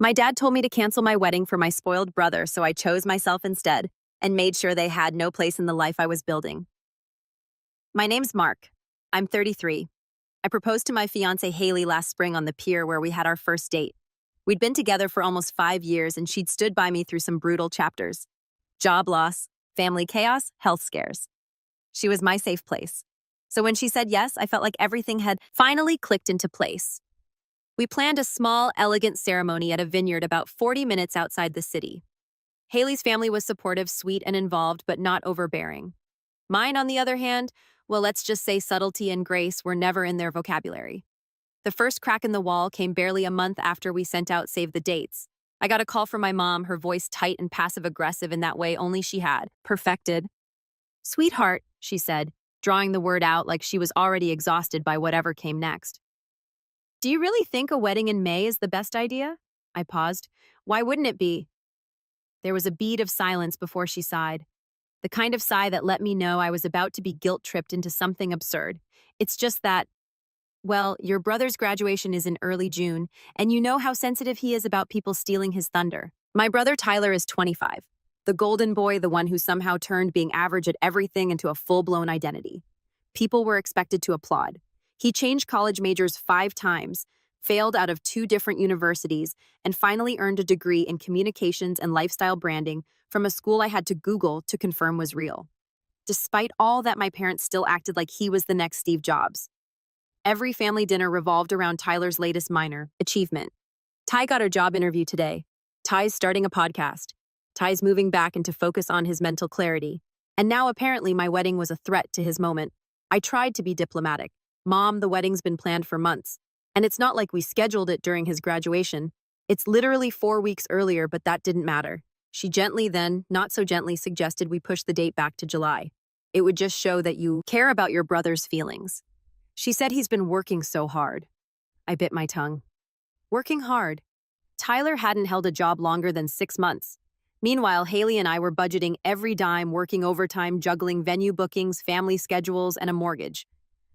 My dad told me to cancel my wedding for my spoiled brother, so I chose myself instead and made sure they had no place in the life I was building. My name's Mark. I'm 33. I proposed to my fiancée Haley last spring on the pier where we had our first date. We'd been together for almost 5 years, and she'd stood by me through some brutal chapters: job loss, family chaos, health scares. She was my safe place. So when she said yes, I felt like everything had finally clicked into place. We planned a small, elegant ceremony at a vineyard about 40 minutes outside the city. Haley's family was supportive, sweet, and involved, but not overbearing. Mine, on the other hand, well, let's just say subtlety and grace were never in their vocabulary. The first crack in the wall came barely a month after we sent out save the dates. I got a call from my mom, her voice tight and passive-aggressive in that way only she had, perfected. "Sweetheart," she said, drawing the word out like she was already exhausted by whatever came next. "Do you really think a wedding in May is the best idea?" I paused. "Why wouldn't it be?" There was a bead of silence before she sighed. The kind of sigh that let me know I was about to be guilt-tripped into something absurd. "It's just that, well, your brother's graduation is in early June, and you know how sensitive he is about people stealing his thunder. My brother Tyler is 25, the golden boy, the one who somehow turned being average at everything into a full-blown identity. People were expected to applaud. He changed college majors 5 times, failed out of 2 different universities, and finally earned a degree in communications and lifestyle branding from a school I had to Google to confirm was real. Despite all that, my parents still acted like he was the next Steve Jobs. Every family dinner revolved around Tyler's latest minor achievement. Ty got a job interview today. Ty's starting a podcast. Ty's moving back into focus on his mental clarity. And now apparently my wedding was a threat to his moment. I tried to be diplomatic. "Mom, the wedding's been planned for months. And it's not like we scheduled it during his graduation. It's literally 4 weeks earlier, but that didn't matter." She gently, then not so gently, suggested we push the date back to July. "It would just show that you care about your brother's feelings." She said he's been working so hard. I bit my tongue. Working hard? Tyler hadn't held a job longer than 6 months. Meanwhile, Haley and I were budgeting every dime, working overtime, juggling venue bookings, family schedules, and a mortgage.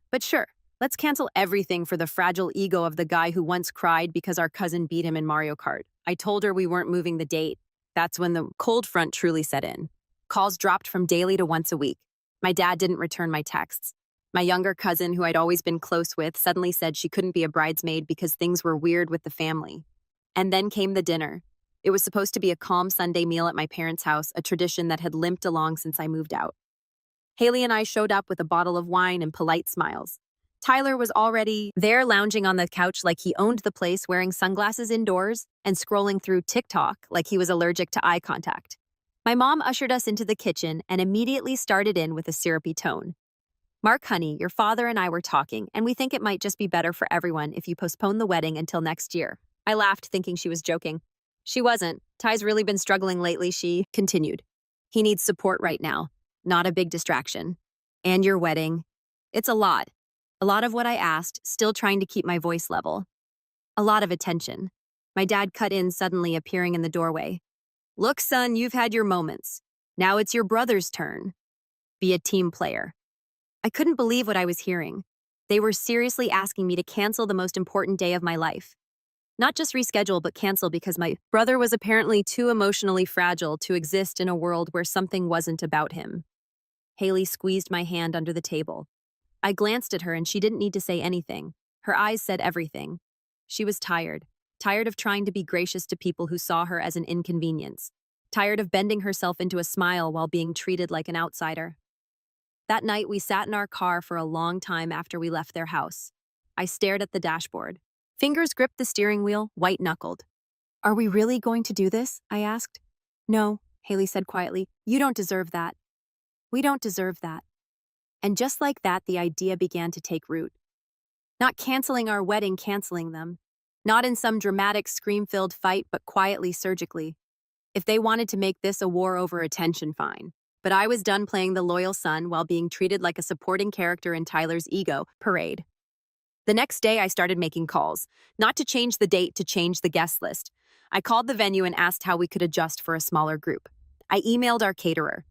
But sure, let's cancel everything for the fragile ego of the guy who once cried because our cousin beat him in Mario Kart. I told her we weren't moving the date. That's when the cold front truly set in. Calls dropped from daily to once a week. My dad didn't return my texts. My younger cousin, who I'd always been close with, suddenly said she couldn't be a bridesmaid because things were weird with the family. And then came the dinner. It was supposed to be a calm Sunday meal at my parents' house, a tradition that had limped along since I moved out. Haley and I showed up with a bottle of wine and polite smiles. Tyler was already there, lounging on the couch like he owned the place, wearing sunglasses indoors and scrolling through TikTok like he was allergic to eye contact. My mom ushered us into the kitchen and immediately started in with a syrupy tone. "Mark, honey, your father and I were talking, and we think it might just be better for everyone if you postpone the wedding until next year." I laughed, thinking she was joking. She wasn't. "Ty's really been struggling lately," she continued. "He needs support right now, not a big distraction. And your wedding. It's a lot. A lot of what I asked, still trying to keep my voice level. A lot of attention." My dad cut in, suddenly appearing in the doorway. "Look, son, you've had your moments. Now it's your brother's turn. Be a team player." I couldn't believe what I was hearing. They were seriously asking me to cancel the most important day of my life. Not just reschedule, but cancel because my brother was apparently too emotionally fragile to exist in a world where something wasn't about him. Haley squeezed my hand under the table. I glanced at her and she didn't need to say anything. Her eyes said everything. She was tired. Tired of trying to be gracious to people who saw her as an inconvenience. Tired of bending herself into a smile while being treated like an outsider. That night, we sat in our car for a long time after we left their house. I stared at the dashboard. Fingers gripped the steering wheel, white-knuckled. "Are we really going to do this?" I asked. "No," Haley said quietly. "You don't deserve that. We don't deserve that." And just like that, the idea began to take root. Not canceling our wedding, canceling them. Not in some dramatic, scream-filled fight, but quietly, surgically. If they wanted to make this a war over attention, fine. But I was done playing the loyal son while being treated like a supporting character in Tyler's ego parade. The next day, I started making calls. Not to change the date, to change the guest list. I called the venue and asked how we could adjust for a smaller group. I emailed our caterer.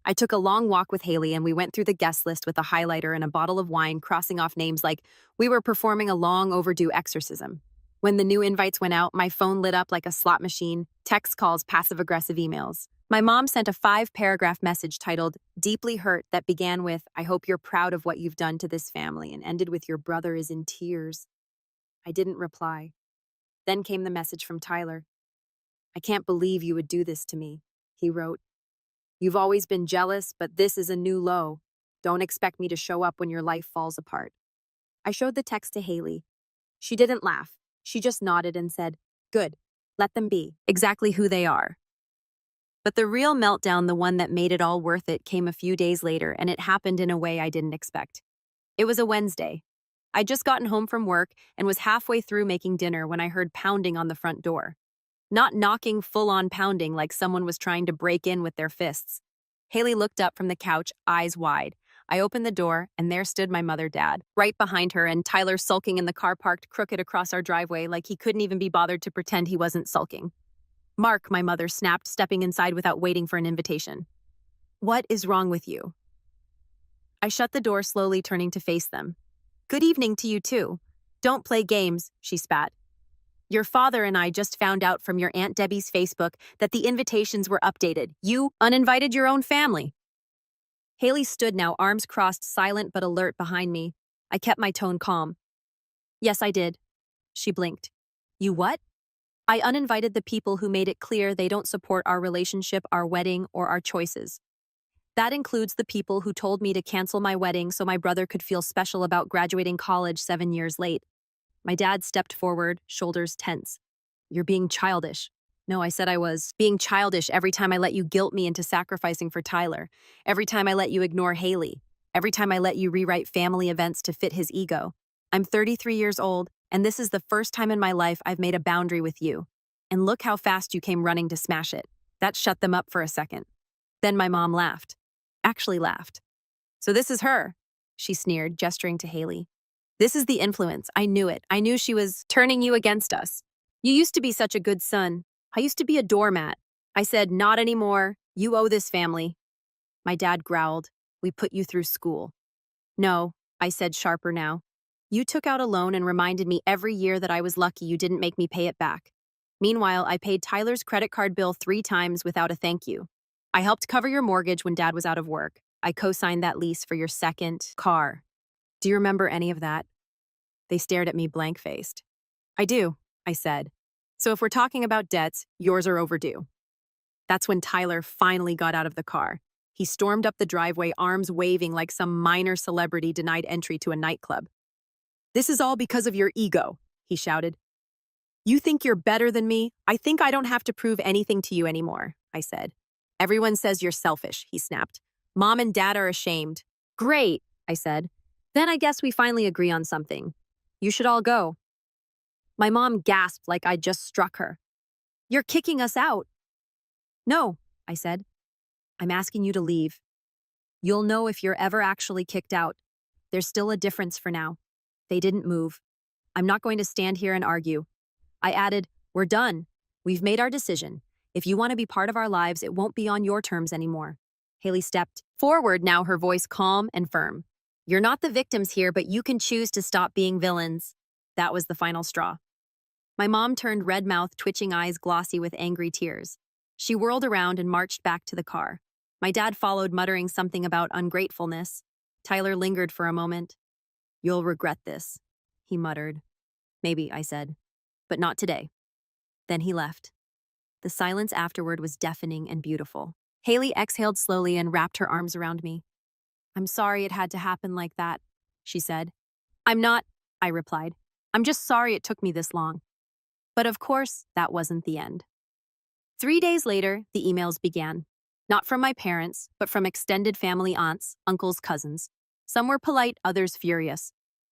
I took a long walk with Haley and we went through the guest list with a highlighter and a bottle of wine, crossing off names like we were performing a long overdue exorcism. When the new invites went out, my phone lit up like a slot machine, text calls, passive-aggressive emails. My mom sent a 5-paragraph message titled, Deeply Hurt, that began with, I hope you're proud of what you've done to this family, and ended with, your brother is in tears. I didn't reply. Then came the message from Tyler. I can't believe you would do this to me, he wrote. You've always been jealous, but this is a new low. Don't expect me to show up when your life falls apart. I showed the text to Haley. She didn't laugh. She just nodded and said, Good, let them be, exactly who they are. But the real meltdown, the one that made it all worth it, came a few days later, and it happened in a way I didn't expect. It was a Wednesday. I'd just gotten home from work and was halfway through making dinner when I heard pounding on the front door. Not knocking, full-on pounding like someone was trying to break in with their fists. Haley looked up from the couch, eyes wide. I opened the door, and there stood my mother-dad, right behind her, and Tyler sulking in the car parked crooked across our driveway like he couldn't even be bothered to pretend he wasn't sulking. Mark, my mother snapped, stepping inside without waiting for an invitation. What is wrong with you? I shut the door, slowly turning to face them. Good evening to you too. Don't play games, she spat. Your father and I just found out from your Aunt Debbie's Facebook that the invitations were updated. You uninvited your own family. Haley stood now, arms crossed, silent but alert behind me. I kept my tone calm. Yes, I did. She blinked. You what? I uninvited the people who made it clear they don't support our relationship, our wedding, or our choices. That includes the people who told me to cancel my wedding so my brother could feel special about graduating college 7 years late. My dad stepped forward, shoulders tense. You're being childish. No, I said I was being childish every time I let you guilt me into sacrificing for Tyler, every time I let you ignore Haley, every time I let you rewrite family events to fit his ego. I'm 33 years old, and this is the first time in my life I've made a boundary with you. And look how fast you came running to smash it. That shut them up for a second. Then my mom laughed. Actually laughed. So this is her, she sneered, gesturing to Haley. This is the influence. I knew it. I knew she was turning you against us. You used to be such a good son. I used to be a doormat. I said, not anymore. You owe this family. My dad growled. We put you through school. No, I said, sharper now. You took out a loan and reminded me every year that I was lucky you didn't make me pay it back. Meanwhile, I paid Tyler's credit card bill 3 times without a thank you. I helped cover your mortgage when Dad was out of work. I co-signed that lease for your second car. Do you remember any of that? They stared at me blank-faced. I do, I said. So if we're talking about debts, yours are overdue. That's when Tyler finally got out of the car. He stormed up the driveway, arms waving like some minor celebrity denied entry to a nightclub. This is all because of your ego, he shouted. You think you're better than me? I think I don't have to prove anything to you anymore, I said. Everyone says you're selfish, he snapped. Mom and Dad are ashamed. Great, I said. Then I guess we finally agree on something. You should all go. My mom gasped like I'd just struck her. You're kicking us out. No, I said. I'm asking you to leave. You'll know if you're ever actually kicked out. There's still a difference for now. They didn't move. I'm not going to stand here and argue. I added, we're done. We've made our decision. If you want to be part of our lives, it won't be on your terms anymore. Haley stepped forward now, her voice calm and firm. You're not the victims here, but you can choose to stop being villains. That was the final straw. My mom turned red mouth, twitching eyes glossy with angry tears. She whirled around and marched back to the car. My dad followed, muttering something about ungratefulness. Tyler lingered for a moment. You'll regret this, he muttered. Maybe, I said, but not today. Then he left. The silence afterward was deafening and beautiful. Haley exhaled slowly and wrapped her arms around me. I'm sorry it had to happen like that, she said. I'm not, I replied. I'm just sorry it took me this long. But of course, that wasn't the end. 3 days later, the emails began. Not from my parents, but from extended family, aunts, uncles, cousins. Some were polite, others furious.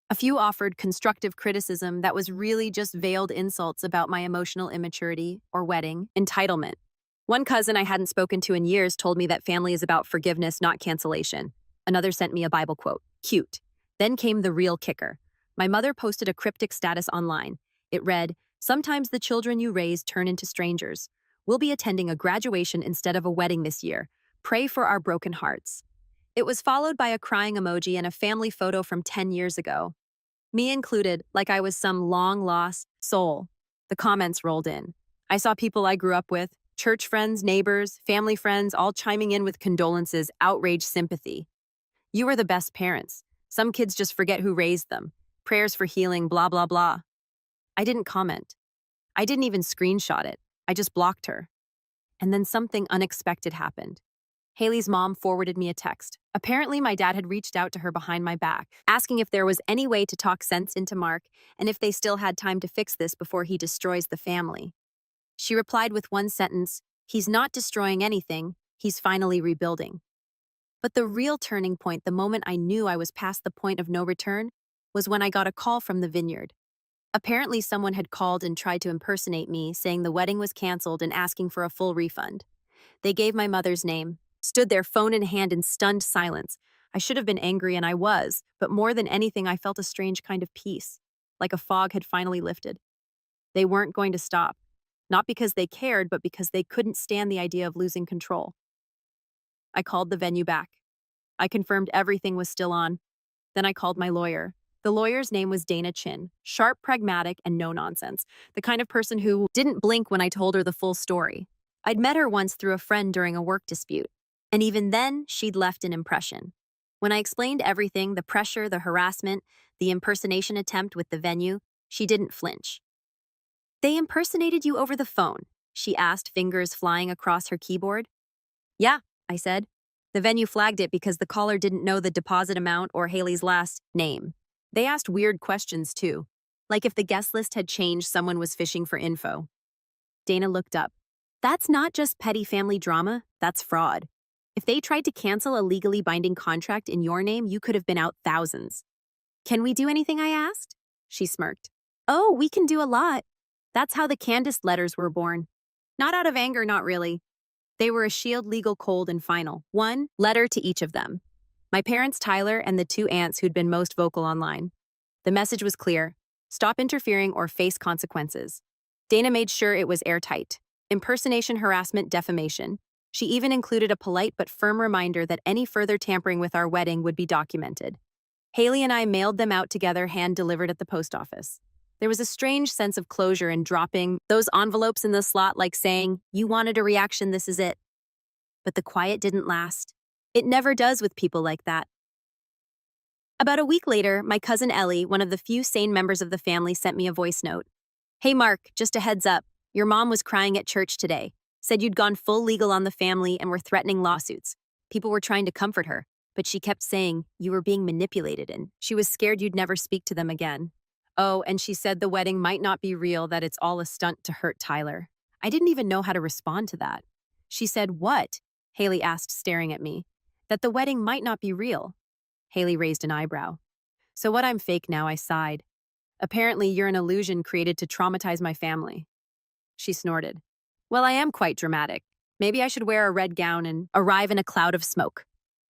A few offered constructive criticism that was really just veiled insults about my emotional immaturity or wedding entitlement. One cousin I hadn't spoken to in years told me that family is about forgiveness, not cancellation. Another sent me a Bible quote. Cute. Then came the real kicker. My mother posted a cryptic status online. It read, sometimes the children you raise turn into strangers. We'll be attending a graduation instead of a wedding this year. Pray for our broken hearts. It was followed by a crying emoji and a family photo from 10 years ago. me included, like I was some long-lost soul. The comments rolled in. I saw people I grew up with, church friends, neighbors, family friends, all chiming in with condolences, outraged sympathy. You were the best parents. Some kids just forget who raised them. Prayers for healing, blah, blah, blah. I didn't comment. I didn't even screenshot it. I just blocked her. And then something unexpected happened. Haley's mom forwarded me a text. Apparently, my dad had reached out to her behind my back, asking if there was any way to talk sense into Mark and if they still had time to fix this before he destroys the family. She replied with one sentence, "He's not destroying anything, he's finally rebuilding." But the real turning point, the moment I knew I was past the point of no return, was when I got a call from the vineyard. Apparently, someone had called and tried to impersonate me, saying the wedding was canceled and asking for a full refund. They gave my mother's name, stood there phone in hand in stunned silence. I should have been angry, and I was, but more than anything, I felt a strange kind of peace, like a fog had finally lifted. They weren't going to stop, not because they cared, but because they couldn't stand the idea of losing control. I called the venue back. I confirmed everything was still on. Then I called my lawyer. The lawyer's name was Dana Chin, sharp, pragmatic, and no nonsense, the kind of person who didn't blink when I told her the full story. I'd met her once through a friend during a work dispute, and even then, she'd left an impression. When I explained everything, the pressure, the harassment, the impersonation attempt with the venue, she didn't flinch. "They impersonated you over the phone?" she asked, fingers flying across her keyboard. "Yeah," I said. "The venue flagged it because the caller didn't know the deposit amount or Haley's last name. They asked weird questions, too, like if the guest list had changed, someone was fishing for info." Dana looked up. "That's not just petty family drama, that's fraud. If they tried to cancel a legally binding contract in your name, you could have been out thousands." "Can we do anything?" I asked. She smirked. "Oh, we can do a lot. That's how the Candace letters were born. Not out of anger, not really. They were a shield, legal, cold, and final. One letter to each of them. My parents, Tyler, and the two aunts who'd been most vocal online. The message was clear. Stop interfering or face consequences. Dana made sure it was airtight. Impersonation, harassment, defamation. She even included a polite but firm reminder that any further tampering with our wedding would be documented. Haley and I mailed them out together, hand-delivered at the post office. There was a strange sense of closure in dropping those envelopes in the slot, like saying, "You wanted a reaction, this is it." But the quiet didn't last. It never does with people like that. About a week later, my cousin Ellie, one of the few sane members of the family, sent me a voice note. "Hey Mark, just a heads up. Your mom was crying at church today. Said you'd gone full legal on the family and were threatening lawsuits. People were trying to comfort her, but she kept saying you were being manipulated and she was scared you'd never speak to them again. Oh, and she said the wedding might not be real, that it's all a stunt to hurt Tyler." I didn't even know how to respond to that. "She said what?" Haley asked, staring at me. "That the wedding might not be real." Haley raised an eyebrow. "So what, I'm fake now?" I sighed. "Apparently you're an illusion created to traumatize my family." She snorted. "Well, I am quite dramatic. Maybe I should wear a red gown and arrive in a cloud of smoke.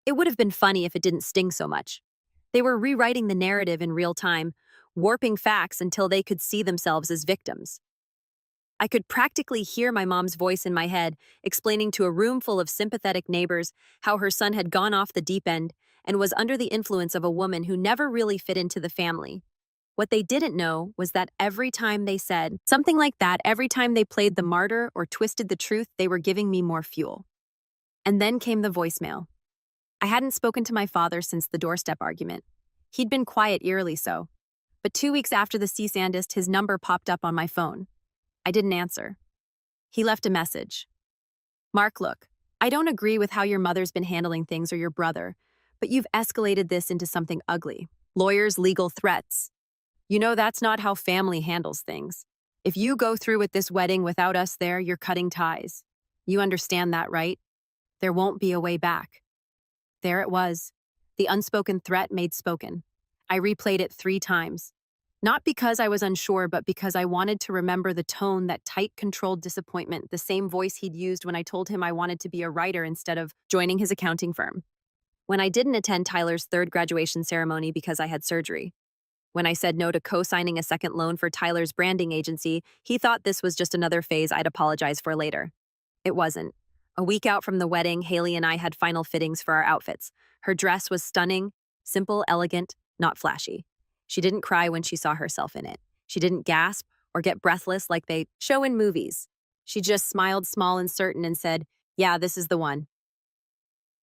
It would have been funny if it didn't sting so much." They were rewriting the narrative in real time, warping facts until they could see themselves as victims. I could practically hear my mom's voice in my head, explaining to a room full of sympathetic neighbors how her son had gone off the deep end and was under the influence of a woman who never really fit into the family. What they didn't know was that every time they said something like that, every time they played the martyr or twisted the truth, they were giving me more fuel. And then came the voicemail. I hadn't spoken to my father since the doorstep argument. He'd been quiet, eerily so. But 2 weeks after the cease and desist, his number popped up on my phone. I didn't answer. He left a message. "Mark, look, I don't agree with how your mother's been handling things or your brother, but you've escalated this into something ugly. Lawyers, legal threats. You know that's not how family handles things. If you go through with this wedding without us there, you're cutting ties. You understand that, right? There won't be a way back." There it was. The unspoken threat made spoken. I replayed it 3 times. Not because I was unsure, but because I wanted to remember the tone, that tight, controlled disappointment, the same voice he'd used when I told him I wanted to be a writer instead of joining his accounting firm. When I didn't attend Tyler's 3rd graduation ceremony because I had surgery. When I said no to co-signing a second loan for Tyler's branding agency, he thought this was just another phase I'd apologize for later. It wasn't. A week out from the wedding, Haley and I had final fittings for our outfits. Her dress was stunning, simple, elegant, not flashy. She didn't cry when she saw herself in it. She didn't gasp or get breathless like they show in movies. She just smiled small and certain and said, "Yeah, this is the one."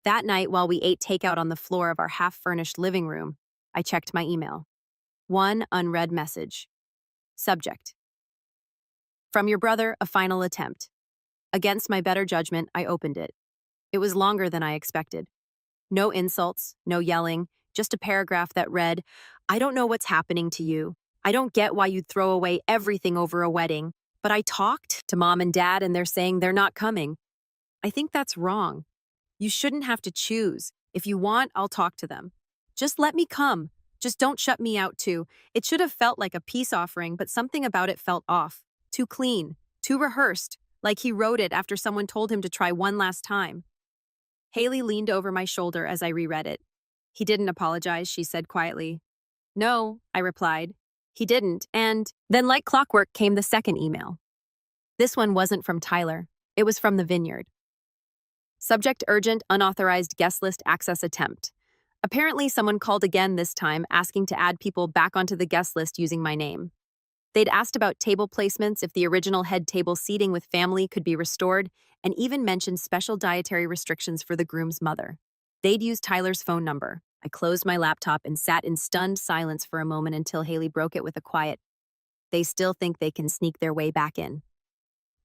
That night, while we ate takeout on the floor of our half-furnished living room, I checked my email. One unread message. Subject: From your brother, a final attempt. Against my better judgment, I opened it. It was longer than I expected. No insults, no yelling, just a paragraph that read, "I don't know what's happening to you. I don't get why you'd throw away everything over a wedding, but I talked to mom and dad and they're saying they're not coming. I think that's wrong. You shouldn't have to choose. If you want, I'll talk to them. Just let me come. Just don't shut me out too." It should have felt like a peace offering, but something about it felt off. Too clean, too rehearsed, like he wrote it after someone told him to try one last time. Haley leaned over my shoulder as I reread it. "He didn't apologize," she said quietly. "No," I replied. "He didn't." And then, like clockwork, came the second email. This one wasn't from Tyler. It was from the Vineyard. Subject: urgent, unauthorized guest list access attempt. Apparently, someone called again this time, asking to add people back onto the guest list using my name. They'd asked about table placements, if the original head table seating with family could be restored, and even mentioned special dietary restrictions for the groom's mother. They'd used Tyler's phone number. I closed my laptop and sat in stunned silence for a moment until Haley broke it with a quiet, "They still think they can sneak their way back in."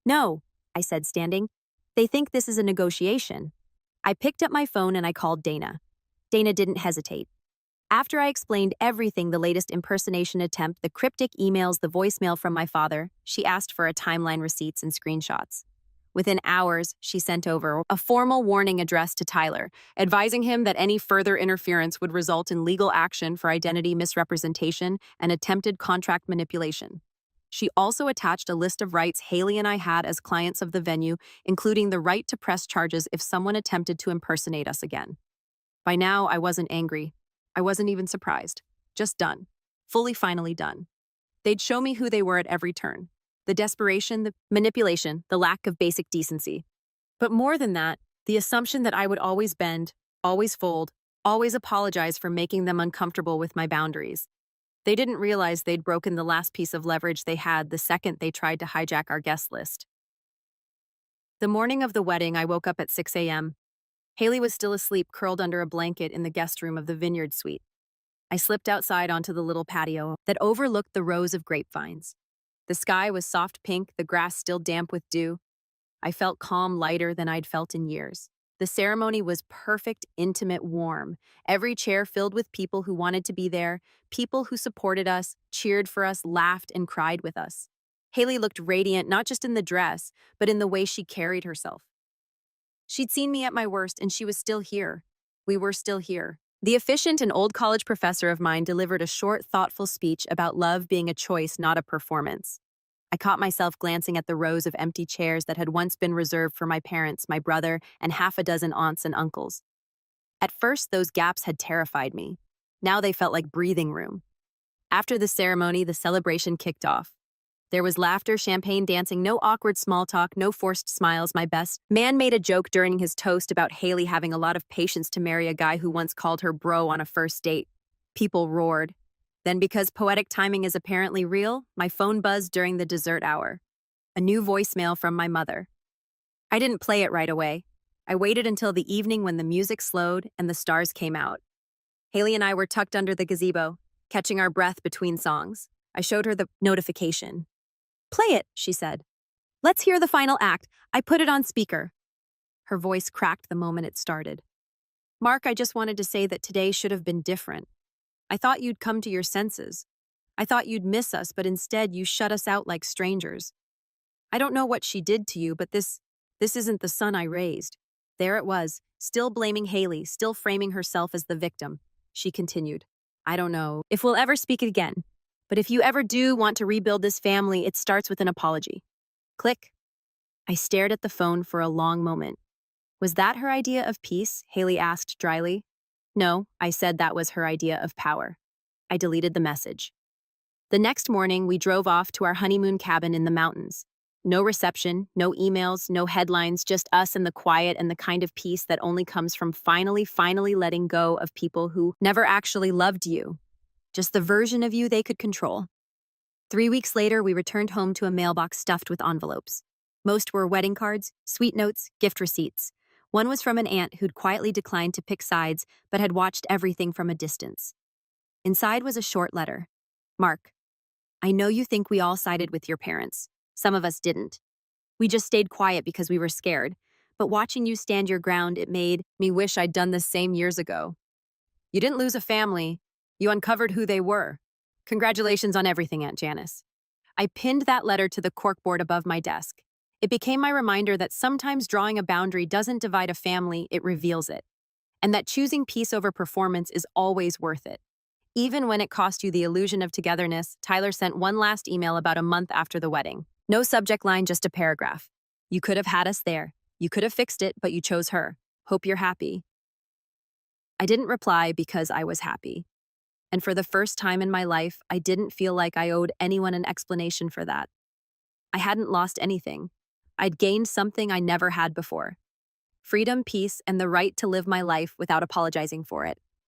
"No," I said, standing. "They think this is a negotiation." I picked up my phone and I called Dana. Dana didn't hesitate. After I explained everything, the latest impersonation attempt, the cryptic emails, the voicemail from my father, she asked for a timeline, receipts, and screenshots. Within hours, she sent over a formal warning addressed to Tyler, advising him that any further interference would result in legal action for identity misrepresentation and attempted contract manipulation. She also attached a list of rights Haley and I had as clients of the venue, including the right to press charges if someone attempted to impersonate us again. By now, I wasn't angry. I wasn't even surprised. Just done. Fully, finally done. They'd show me who they were at every turn. The desperation, the manipulation, the lack of basic decency. But more than that, the assumption that I would always bend, always fold, always apologize for making them uncomfortable with my boundaries. They didn't realize they'd broken the last piece of leverage they had the second they tried to hijack our guest list. The morning of the wedding, I woke up at 6 a.m. Haley was still asleep, curled under a blanket in the guest room of the Vineyard suite. I slipped outside onto the little patio that overlooked the rows of grapevines. The sky was soft pink, the grass still damp with dew. I felt calm, lighter than I'd felt in years. The ceremony was perfect, intimate, warm. Every chair filled with people who wanted to be there, people who supported us, cheered for us, laughed, and cried with us. Haley looked radiant, not just in the dress, but in the way she carried herself. She'd seen me at my worst, and she was still here. We were still here. The efficient and old college professor of mine delivered a short, thoughtful speech about love being a choice, not a performance. I caught myself glancing at the rows of empty chairs that had once been reserved for my parents, my brother, and half a dozen aunts and uncles. At first, those gaps had terrified me. Now they felt like breathing room. After the ceremony, the celebration kicked off. There was laughter, champagne dancing, no awkward small talk, no forced smiles. My best man made a joke during his toast about Haley having a lot of patience to marry a guy who once called her bro on a first date. People roared. Then, because poetic timing is apparently real, my phone buzzed during the dessert hour. A new voicemail from my mother. I didn't play it right away. I waited until the evening when the music slowed and the stars came out. Haley and I were tucked under the gazebo, catching our breath between songs. I showed her the notification. "Play it," she said. "Let's hear the final act. I put it on speaker." Her voice cracked the moment it started. "Mark, I just wanted to say that today should have been different. I thought you'd come to your senses. I thought you'd miss us, but instead you shut us out like strangers. I don't know what she did to you, but this isn't the son I raised." There it was, still blaming Haley, still framing herself as the victim. She continued, "I don't know if we'll ever speak again. But if you ever do want to rebuild this family, it starts with an apology." Click. I stared at the phone for a long moment. Was that her idea of peace? Haley asked dryly. No, I said that was her idea of power. I deleted the message. The next morning, we drove off to our honeymoon cabin in the mountains. No reception, no emails, no headlines, just us and the quiet and the kind of peace that only comes from finally letting go of people who never actually loved you. just the version of you they could control. 3 weeks later, we returned home to a mailbox stuffed with envelopes. Most were wedding cards, sweet notes, gift receipts. One was from an aunt who'd quietly declined to pick sides but had watched everything from a distance. Inside was a short letter. Mark, I know you think we all sided with your parents. Some of us didn't. We just stayed quiet because we were scared. But watching you stand your ground, it made me wish I'd done the same years ago. You didn't lose a family. You uncovered who they were. Congratulations on everything, Aunt Janice. I pinned that letter to the corkboard above my desk. It became my reminder that sometimes drawing a boundary doesn't divide a family, it reveals it. And that choosing peace over performance is always worth it. Even when it cost you the illusion of togetherness, Tyler sent one last email about a month after the wedding. No subject line, just a paragraph. You could have had us there. You could have fixed it, but you chose her. Hope you're happy. I didn't reply because I was happy. And for the first time in my life, I didn't feel like I owed anyone an explanation for that. I hadn't lost anything. I'd gained something I never had before. Freedom, peace, and the right to live my life without apologizing for it.